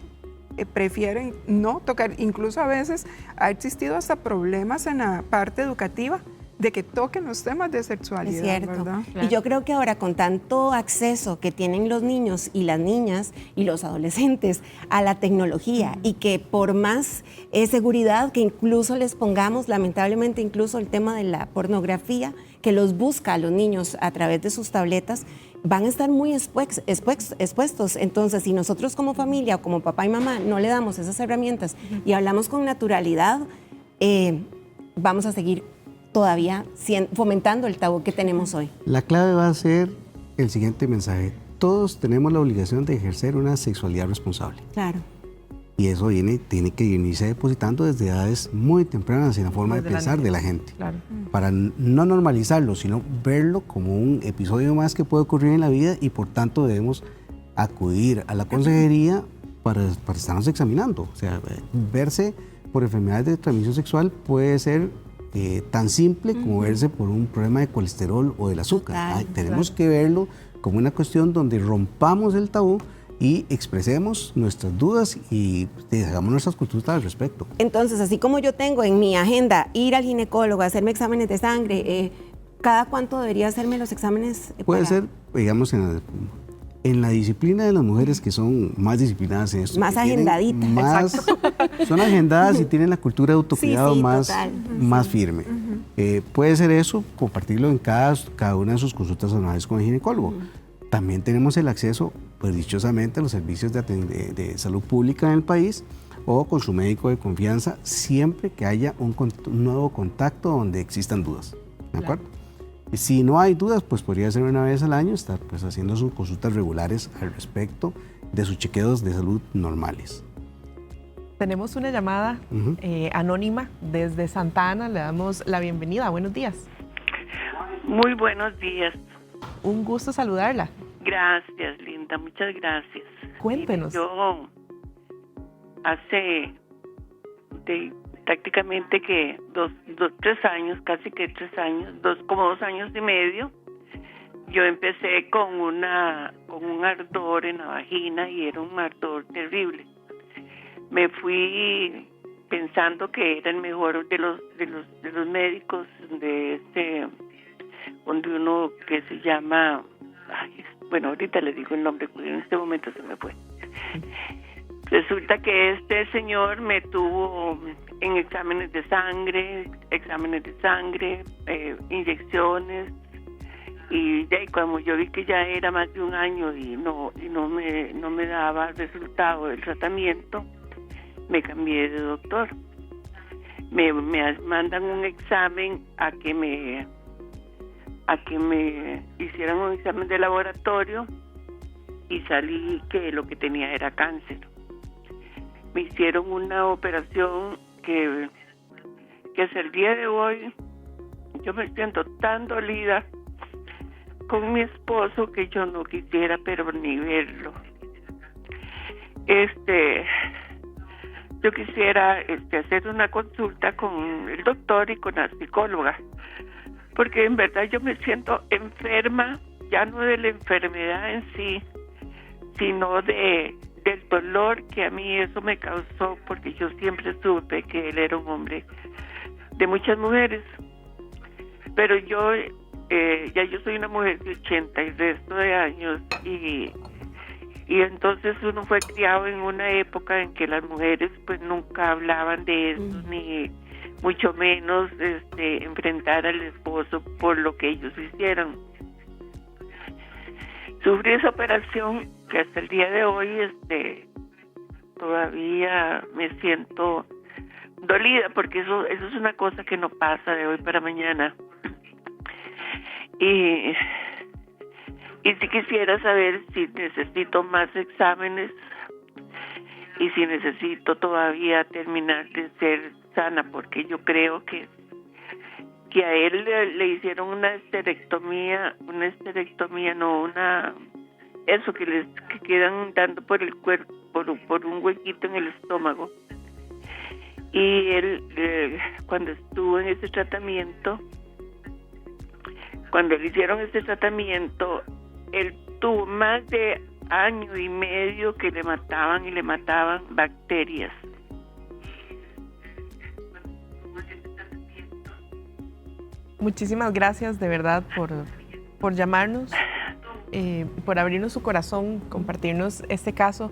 prefieren no tocar. Incluso a veces ha existido hasta problemas en la parte educativa de que toquen los temas de sexualidad. Es cierto. ¿Verdad? Y yo creo que ahora con tanto acceso que tienen los niños y las niñas y los adolescentes a la tecnología y que por más seguridad que incluso les pongamos, lamentablemente incluso el tema de la pornografía que los busca a los niños a través de sus tabletas, van a estar muy expuestos. Entonces, si nosotros como familia o como papá y mamá no le damos esas herramientas y hablamos con naturalidad, vamos a seguir todavía fomentando el tabú que tenemos hoy. La clave va a ser el siguiente mensaje. Todos tenemos la obligación de ejercer una sexualidad responsable. Claro. Y eso tiene que irse depositando desde edades muy tempranas en la forma de pensar de la gente. Claro. Para no normalizarlo, sino verlo como un episodio más que puede ocurrir en la vida y por tanto debemos acudir a la consejería para estarnos examinando. O sea, verse por enfermedades de transmisión sexual puede ser tan simple como verse por un problema de colesterol o del azúcar. Tenemos que verlo como una cuestión donde rompamos el tabú y expresemos nuestras dudas y hagamos nuestras consultas al respecto. Entonces, así como yo tengo en mi agenda ir al ginecólogo, hacerme exámenes de sangre, ¿cada cuánto debería hacerme los exámenes? Puede ser, digamos, en la disciplina de las mujeres que son más disciplinadas en esto. Más agendaditas. Son agendadas y tienen la cultura de autocuidado más firme. Puede ser eso, compartirlo en cada una de sus consultas anuales con el ginecólogo. También tenemos el acceso, pues dichosamente, a los servicios de salud pública en el país o con su médico de confianza, siempre que haya un nuevo contacto donde existan dudas. ¿De acuerdo? Si no hay dudas, pues podría ser una vez al año estar pues haciendo sus consultas regulares al respecto de sus chequeos de salud normales. Tenemos una llamada anónima desde Santa Ana. Le damos la bienvenida. Buenos días. Muy buenos días. Un gusto saludarla. Gracias, Linda. Muchas gracias. Cuéntenos. Yo hace prácticamente que 3 años, casi que 3 años, como 2 años y medio, yo empecé con un ardor en la vagina y era un ardor terrible. Me fui pensando que era el mejor de los médicos donde uno que se llama, bueno, ahorita le digo el nombre, en este momento se me fue. Resulta que este señor me tuvo en exámenes de sangre, inyecciones, y cuando yo vi que ya era más de un año y no me daba resultado del tratamiento, me cambié de doctor. Me mandan un examen a que me hicieran un examen de laboratorio y salí que lo que tenía era cáncer. Me hicieron una operación que hasta el día de hoy yo me siento tan dolida con mi esposo que yo no quisiera pero ni verlo. Yo quisiera hacer una consulta con el doctor y con la psicóloga, porque en verdad yo me siento enferma, ya no de la enfermedad en sí, sino del dolor que a mí eso me causó, porque yo siempre supe que él era un hombre de muchas mujeres. Pero yo soy una mujer de 80 y resto de años y entonces uno fue criado en una época en que las mujeres pues nunca hablaban de eso, ni mucho menos enfrentar al esposo por lo que ellos hicieron. Sufrí esa operación que hasta el día de hoy todavía me siento dolida, porque eso es una cosa que no pasa de hoy para mañana. Y si quisiera saber si necesito más exámenes y si necesito todavía terminar de ser sana, porque yo creo que a él le hicieron una esterectomía, eso que quedan dando por el cuerpo, por un huequito en el estómago. Y él, cuando estuvo en ese tratamiento, cuando le hicieron este tratamiento, él tuvo más de año y medio que le mataban bacterias. Muchísimas gracias de verdad por llamarnos, por abrirnos su corazón, compartirnos este caso.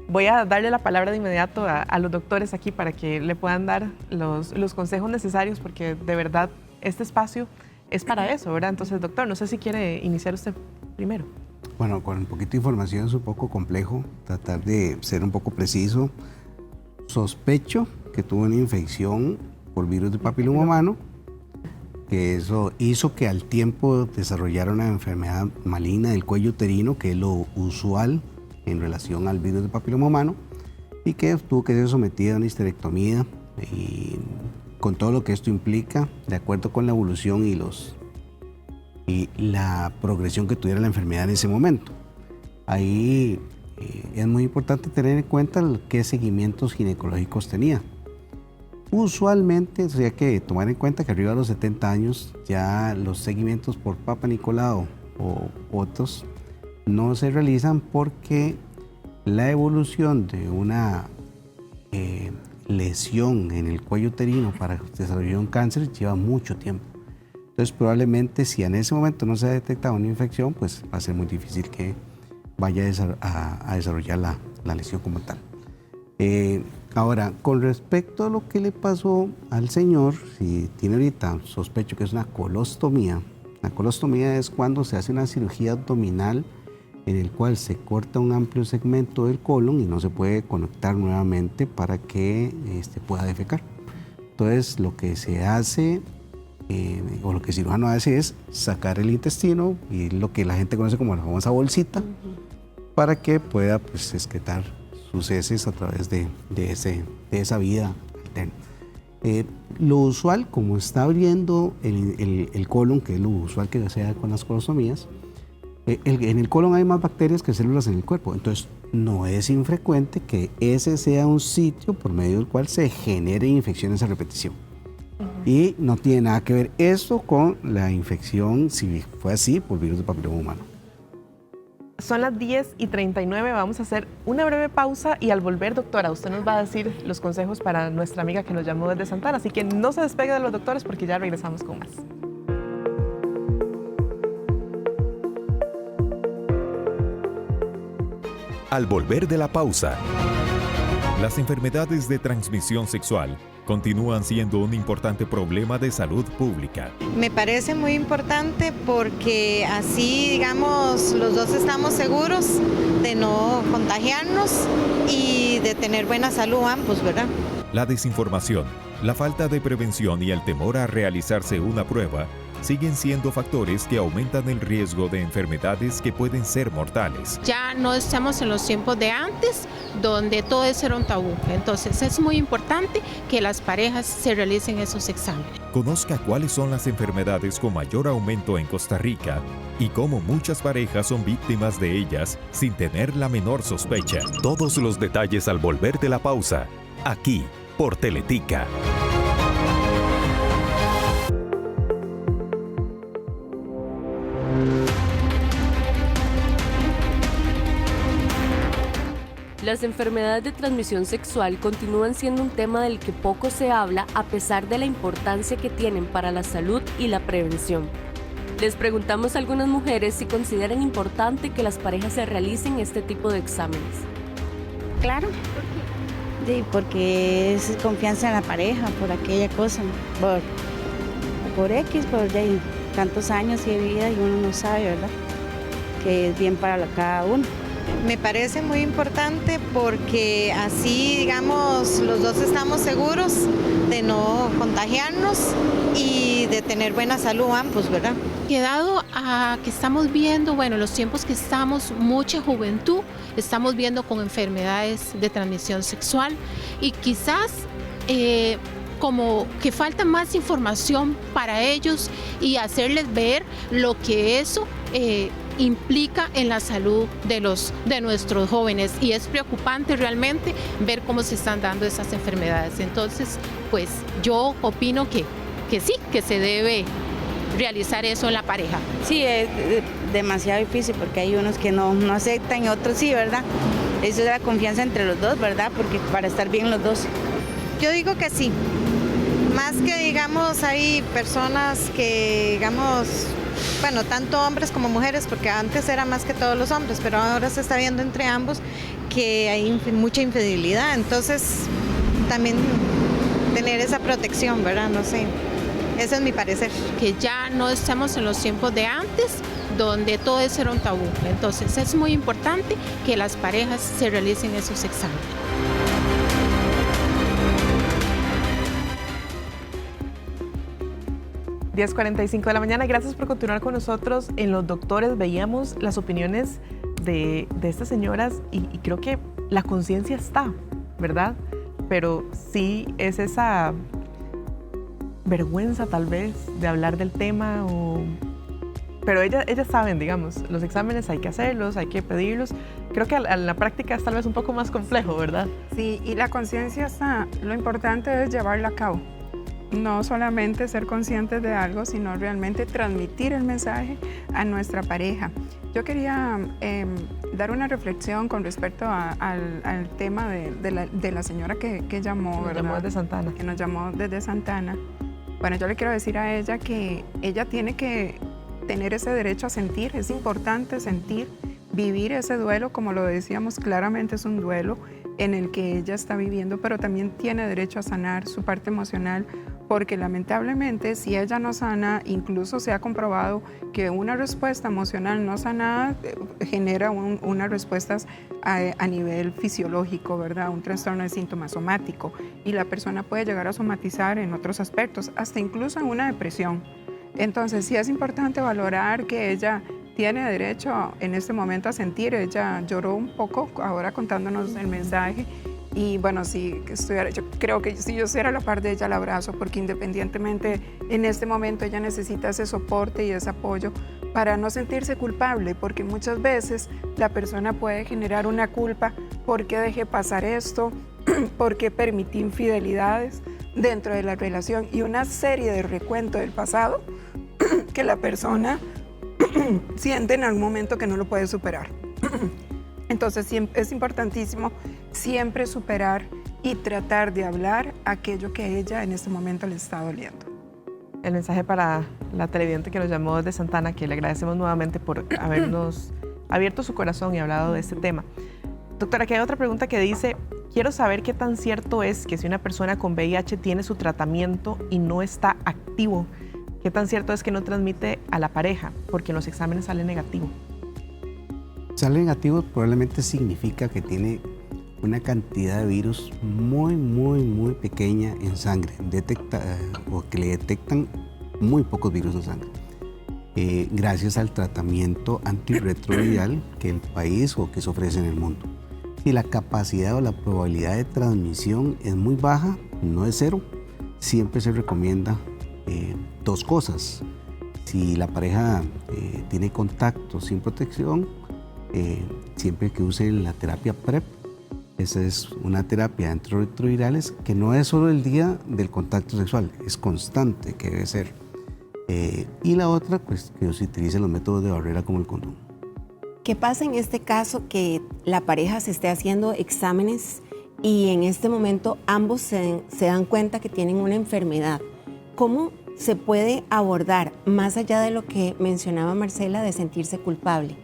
Voy a darle la palabra de inmediato a los doctores aquí para que le puedan dar los consejos necesarios, porque de verdad este espacio es para eso, ¿verdad? Entonces, doctor, no sé si quiere iniciar usted primero. Bueno, con un poquito de información es un poco complejo, tratar de ser un poco preciso. Sospecho que tuvo una infección por virus del papiloma humano, que eso hizo que al tiempo desarrollara una enfermedad maligna del cuello uterino, que es lo usual en relación al virus del papiloma humano, y que tuvo que ser sometida a una histerectomía, y con todo lo que esto implica, de acuerdo con la evolución y la progresión que tuviera la enfermedad en ese momento. Ahí es muy importante tener en cuenta qué seguimientos ginecológicos tenía. Usualmente habría que tomar en cuenta que arriba de los 70 años ya los seguimientos por Papa Nicolau o otros no se realizan, porque la evolución de una lesión en el cuello uterino para desarrollar un cáncer lleva mucho tiempo. Entonces, probablemente si en ese momento no se ha detectado una infección, pues va a ser muy difícil que vaya a desarrollar la lesión como tal. Ahora, con respecto a lo que le pasó al señor, si tiene ahorita, sospecho que es una colostomía. La colostomía es cuando se hace una cirugía abdominal en el cual se corta un amplio segmento del colon y no se puede conectar nuevamente para que pueda defecar. Entonces, lo que se hace, o lo que el cirujano hace, es sacar el intestino y lo que la gente conoce como la famosa bolsita, para que pueda pues excretar sus heces a través de esa vía alterna. Lo usual, como está abriendo el colon, que es lo usual que se hace con las colostomías, en el colon hay más bacterias que células en el cuerpo, entonces no es infrecuente que ese sea un sitio por medio del cual se generen infecciones a repetición. Y no tiene nada que ver eso con la infección, si fue así, por virus del papiloma humano. Son las 10:39, vamos a hacer una breve pausa y al volver, doctora, usted nos va a decir los consejos para nuestra amiga que nos llamó desde Santana, así que no se despegue de los doctores porque ya regresamos con más. Al volver de la pausa, las enfermedades de transmisión sexual continúan siendo un importante problema de salud pública. Me parece muy importante porque así, digamos, los dos estamos seguros de no contagiarnos y de tener buena salud ambos, ¿verdad? La desinformación, la falta de prevención y el temor a realizarse una prueba siguen siendo factores que aumentan el riesgo de enfermedades que pueden ser mortales. Ya no estamos en los tiempos de antes, donde todo eso era un tabú. Entonces es muy importante que las parejas se realicen esos exámenes. Conozca cuáles son las enfermedades con mayor aumento en Costa Rica y cómo muchas parejas son víctimas de ellas sin tener la menor sospecha. Todos los detalles al volver de la pausa, aquí por Teletica. Las enfermedades de transmisión sexual continúan siendo un tema del que poco se habla a pesar de la importancia que tienen para la salud y la prevención. Les preguntamos a algunas mujeres si consideran importante que las parejas se realicen este tipo de exámenes. Claro. Sí, porque es confianza en la pareja, por aquella cosa, por X, por tantos años y de vida y uno no sabe, ¿verdad? Que es bien para cada uno. Me parece muy importante porque así, digamos, los dos estamos seguros de no contagiarnos y de tener buena salud ambos, ¿verdad? Dado a que estamos viendo, bueno, los tiempos que estamos, mucha juventud, estamos viendo con enfermedades de transmisión sexual y quizás como que falta más información para ellos y hacerles ver lo que eso implica en la salud de nuestros jóvenes, y es preocupante realmente ver cómo se están dando esas enfermedades. Entonces, pues yo opino que sí, que se debe realizar eso en la pareja. Sí, es demasiado difícil porque hay unos que no aceptan y otros sí, ¿verdad? Eso es la confianza entre los dos, ¿verdad? Porque para estar bien los dos. Yo digo que sí. Más que, digamos, hay personas que, digamos, bueno, tanto hombres como mujeres, porque antes era más que todos los hombres, pero ahora se está viendo entre ambos que hay mucha infidelidad. Entonces, también tener esa protección, ¿verdad? No sé. Ese es mi parecer. Que ya no estamos en los tiempos de antes, donde todo eso era un tabú. Entonces es muy importante que las parejas se realicen esos exámenes. Días 45 de la mañana. Gracias por continuar con nosotros en Los Doctores. Veíamos las opiniones de estas señoras y creo que la conciencia está, ¿verdad? Pero sí es esa vergüenza tal vez de hablar del tema, pero ellas saben, digamos, los exámenes hay que hacerlos, hay que pedirlos. Creo que en la práctica es tal vez un poco más complejo, ¿verdad? Sí, y la conciencia está. Lo importante es llevarla a cabo. No solamente ser conscientes de algo, sino realmente transmitir el mensaje a nuestra pareja. Yo quería dar una reflexión con respecto al tema de la señora que llamó, ¿verdad? Nos llamó desde Santana. Que nos llamó desde Santana. Bueno, yo le quiero decir a ella que ella tiene que tener ese derecho a sentir. Es importante sentir, vivir ese duelo, como lo decíamos, claramente es un duelo en el que ella está viviendo, pero también tiene derecho a sanar su parte emocional, porque lamentablemente si ella no sana, incluso se ha comprobado que una respuesta emocional no sanada genera unas respuestas a nivel fisiológico, ¿verdad? Un trastorno de síntoma somático, y la persona puede llegar a somatizar en otros aspectos, hasta incluso en una depresión. Entonces sí es importante valorar que ella tiene derecho en este momento a sentir. Ella lloró un poco ahora contándonos el mensaje. Y bueno, yo creo que si yo estuviera a la par de ella, la abrazo, porque independientemente en este momento ella necesita ese soporte y ese apoyo para no sentirse culpable, porque muchas veces la persona puede generar una culpa: ¿por qué dejé pasar esto? ¿Por qué permití infidelidades dentro de la relación? Y una serie de recuento del pasado que la persona siente en algún momento que no lo puede superar. Entonces es importantísimo siempre superar y tratar de hablar aquello que a ella en este momento le está doliendo. El mensaje para la televidente que nos llamó desde Santana, que le agradecemos nuevamente por habernos abierto su corazón y hablado de este tema. Doctora, aquí hay otra pregunta que dice: quiero saber qué tan cierto es que si una persona con VIH tiene su tratamiento y no está activo, ¿qué tan cierto es que no transmite a la pareja? Porque en los exámenes sale negativo. Sale negativo probablemente significa que tiene una cantidad de virus muy, muy, muy pequeña en sangre, o que le detectan muy pocos virus en sangre. Gracias al tratamiento antirretroviral que el país o que se ofrece en el mundo. Si la capacidad o la probabilidad de transmisión es muy baja, no es cero, siempre se recomienda dos cosas. Si la pareja tiene contacto sin protección, siempre que usen la terapia PrEP. Esa es una terapia de antirretrovirales que no es solo el día del contacto sexual, es constante, que debe ser. Y la otra, pues que se utilicen los métodos de barrera como el condón. ¿Qué pasa en este caso que la pareja se esté haciendo exámenes y en este momento ambos se dan cuenta que tienen una enfermedad? ¿Cómo se puede abordar, más allá de lo que mencionaba Marcela, de sentirse culpable?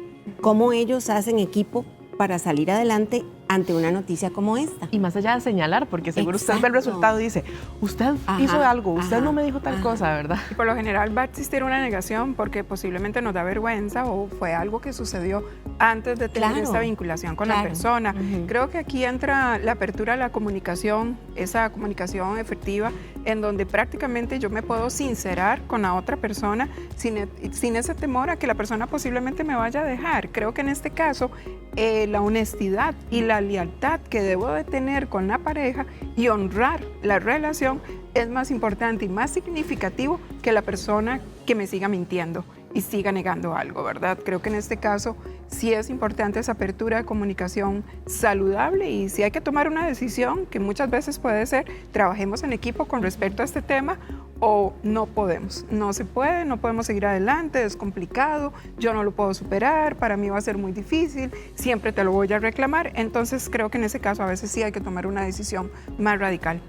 ¿Cómo ellos hacen equipo para salir adelante ante una noticia como esta? Y más allá de señalar, porque seguro usted ve el Exacto. resultado y dice, usted hizo algo, usted no me dijo tal cosa, ¿verdad? Y por lo general va a existir una negación porque posiblemente nos da vergüenza o fue algo que sucedió antes de tener esta vinculación con la persona. Creo que aquí entra la apertura a la comunicación, esa comunicación efectiva, en donde prácticamente yo me puedo sincerar con la otra persona sin ese temor a que la persona posiblemente me vaya a dejar. Creo que en este caso la honestidad y la lealtad que debo de tener con la pareja y honrar la relación es más importante y más significativo que la persona que me siga mintiendo y siga negando algo, ¿verdad? Creo que en este caso sí es importante esa apertura de comunicación saludable y si hay que tomar una decisión, que muchas veces puede ser, trabajemos en equipo con respecto a este tema o no podemos, no se puede, no podemos seguir adelante, es complicado, yo no lo puedo superar, para mí va a ser muy difícil, siempre te lo voy a reclamar, entonces creo que en ese caso a veces sí hay que tomar una decisión más radical.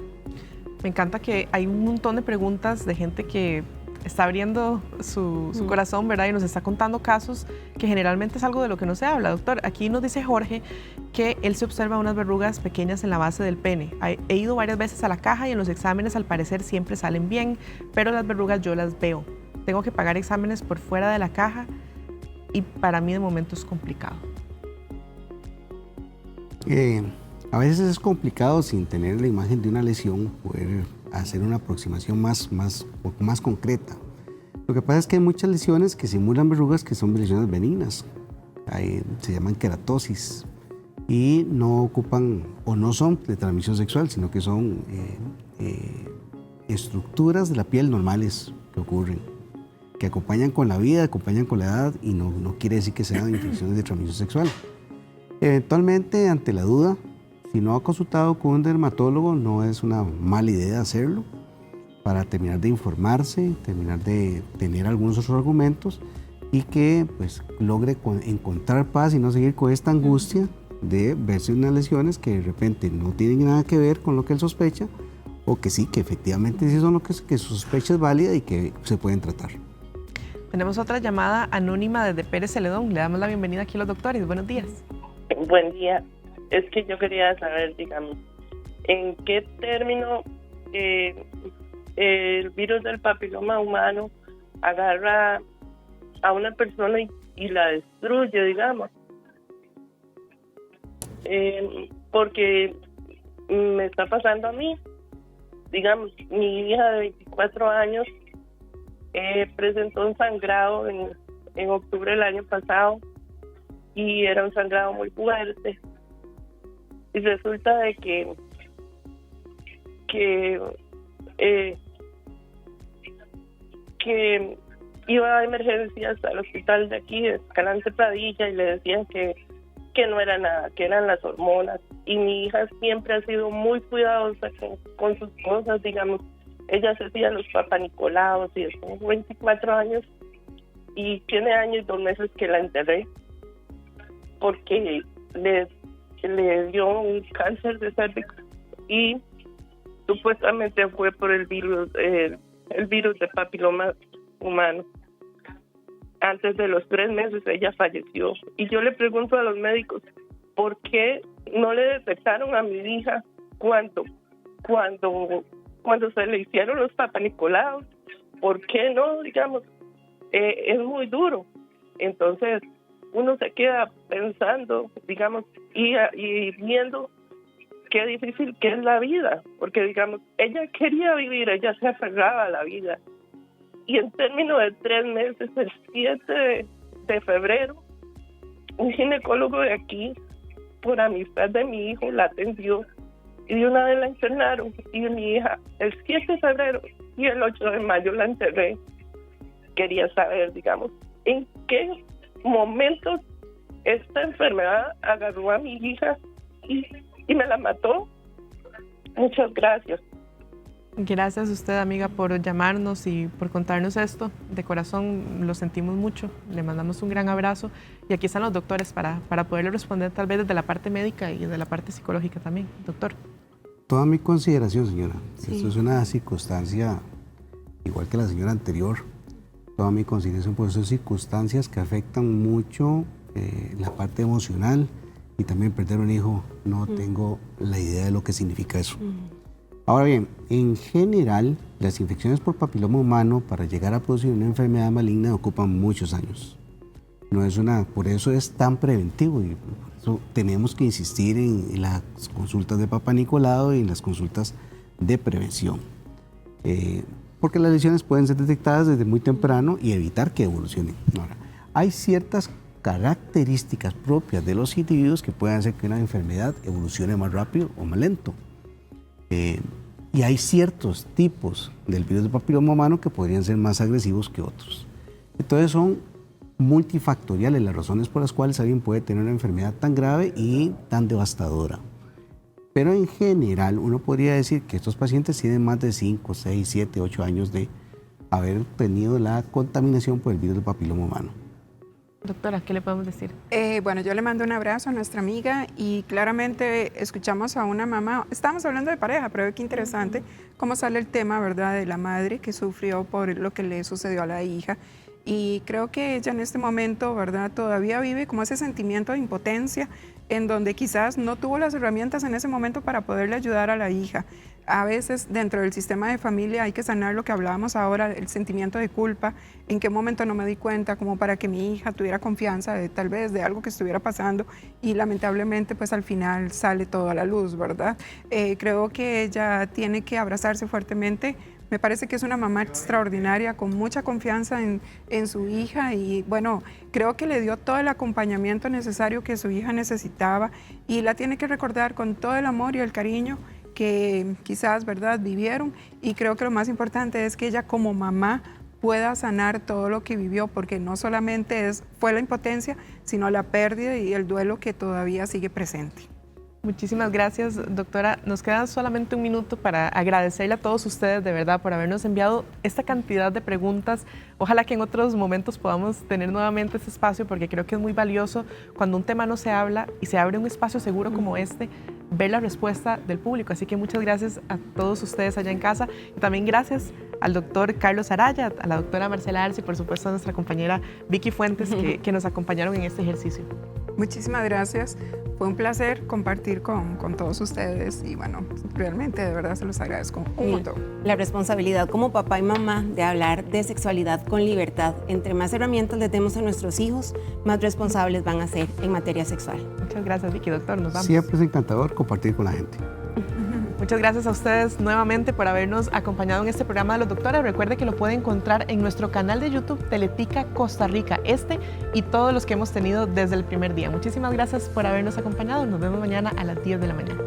Me encanta que hay un montón de preguntas de gente que está abriendo su corazón, ¿verdad? Y nos está contando casos que generalmente es algo de lo que no se habla. Doctor, aquí nos dice Jorge que él se observa unas verrugas pequeñas en la base del pene. He ido varias veces a la caja y en los exámenes al parecer siempre salen bien, pero las verrugas yo las veo. Tengo que pagar exámenes por fuera de la caja y para mí de momento es complicado. A veces es complicado sin tener la imagen de una lesión poder hacer una aproximación más concreta. Lo que pasa es que hay muchas lesiones que simulan verrugas que son lesiones benignas. Se llaman queratosis y no ocupan o no son de transmisión sexual, sino que son estructuras de la piel normales que ocurren, que acompañan con la vida, acompañan con la edad y no quiere decir que sean infecciones de transmisión sexual. Eventualmente, ante la duda, si no ha consultado con un dermatólogo, no es una mala idea hacerlo para terminar de informarse, terminar de tener algunos otros argumentos y que pues, logre encontrar paz y no seguir con esta angustia de verse unas lesiones que de repente no tienen nada que ver con lo que él sospecha o que sí, que efectivamente sí son lo que su sospecha es válida y que se pueden tratar. Tenemos otra llamada anónima desde Pérez Celedón. Le damos la bienvenida aquí a los doctores. Buenos días. Buen día. Es que yo quería saber, digamos, en qué término el virus del papiloma humano agarra a una persona y la destruye, digamos. Porque me está pasando a mí, digamos, mi hija de 24 años presentó un sangrado en octubre del año pasado y era un sangrado muy fuerte. Y resulta de que iba a emergencias al hospital de aquí, de Escalante Pradilla, y le decían que no era nada, que eran las hormonas. Y mi hija siempre ha sido muy cuidadosa con sus cosas, digamos. Ella se hacía los papanicolaos y tengo 24 años y tiene año y 2 meses que la enterré porque le dio un cáncer de cervix y supuestamente fue por el virus de papiloma humano. Antes de los 3 meses ella falleció y yo le pregunto a los médicos ¿por qué no le detectaron a mi hija cuando se le hicieron los papanicolaos? ¿Por qué no? Digamos, es muy duro. Entonces uno se queda pensando, digamos, y viendo qué difícil que es la vida, porque, digamos, ella quería vivir, ella se aferraba a la vida. Y en términos de 3 meses, el 7 de febrero, un ginecólogo de aquí, por amistad de mi hijo, la atendió y de una vez la internaron. Y mi hija, el 7 de febrero y el 8 de mayo la enterré. Quería saber, digamos, en qué momentos esta enfermedad agarró a mi hija y me la mató. Muchas gracias. Gracias a usted, amiga, por llamarnos y por contarnos esto. De corazón lo sentimos mucho, le mandamos un gran abrazo y aquí están los doctores para poderle responder tal vez desde la parte médica y desde la parte psicológica también. Doctor. Toda mi consideración, señora. Sí. Esto es una circunstancia igual que la señora anterior. Toda mi consideración, pues son circunstancias que afectan mucho la parte emocional y también perder un hijo. No tengo la idea de lo que significa eso. Ahora bien, en general, las infecciones por papiloma humano para llegar a producir una enfermedad maligna ocupan muchos años. Por eso es tan preventivo y por eso tenemos que insistir en las consultas de Papá Nicolau y en las consultas de prevención. Porque las lesiones pueden ser detectadas desde muy temprano y evitar que evolucionen. Ahora, hay ciertas características propias de los individuos que pueden hacer que una enfermedad evolucione más rápido o más lento. Y hay ciertos tipos del virus de papiloma humano que podrían ser más agresivos que otros. Entonces son multifactoriales las razones por las cuales alguien puede tener una enfermedad tan grave y tan devastadora. Pero en general uno podría decir que estos pacientes tienen más de 5, 6, 7, 8 años de haber tenido la contaminación por el virus del papiloma humano. Doctora, ¿qué le podemos decir? Bueno, yo le mando un abrazo a nuestra amiga y claramente escuchamos a una mamá, estamos hablando de pareja, pero qué interesante cómo sale el tema, ¿verdad?, de la madre que sufrió por lo que le sucedió a la hija. Y creo que ella en este momento, ¿verdad?, todavía vive como ese sentimiento de impotencia en donde quizás no tuvo las herramientas en ese momento para poderle ayudar a la hija. A veces dentro del sistema de familia hay que sanar lo que hablábamos ahora, el sentimiento de culpa, en qué momento no me di cuenta, como para que mi hija tuviera confianza de tal vez de algo que estuviera pasando y lamentablemente pues al final sale todo a la luz, ¿verdad? Creo que ella tiene que abrazarse fuertemente. Me parece que es una mamá extraordinaria, con mucha confianza en su hija y bueno, creo que le dio todo el acompañamiento necesario que su hija necesitaba y la tiene que recordar con todo el amor y el cariño que quizás, ¿verdad?, vivieron y creo que lo más importante es que ella como mamá pueda sanar todo lo que vivió porque no solamente fue la impotencia, sino la pérdida y el duelo que todavía sigue presente. Muchísimas gracias, doctora. Nos queda solamente un minuto para agradecerle a todos ustedes de verdad por habernos enviado esta cantidad de preguntas. Ojalá que en otros momentos podamos tener nuevamente este espacio porque creo que es muy valioso cuando un tema no se habla y se abre un espacio seguro como este, ver la respuesta del público. Así que muchas gracias a todos ustedes allá en casa y también gracias al doctor Carlos Araya, a la doctora Marcela Arce y por supuesto a nuestra compañera Vicky Fuentes que nos acompañaron en este ejercicio. Muchísimas gracias. Fue un placer compartir con todos ustedes y bueno, realmente de verdad se los agradezco un montón. La responsabilidad como papá y mamá de hablar de sexualidad con libertad. Entre más herramientas les demos a nuestros hijos, más responsables van a ser en materia sexual. Muchas gracias, Vicky. Doctor, nos vamos. Siempre es encantador compartir con la gente. Muchas gracias a ustedes nuevamente por habernos acompañado en este programa de los doctores. Recuerde que lo puede encontrar en nuestro canal de YouTube Teletica Costa Rica, y todos los que hemos tenido desde el primer día. Muchísimas gracias por habernos acompañado. Nos vemos mañana a las 10 de la mañana.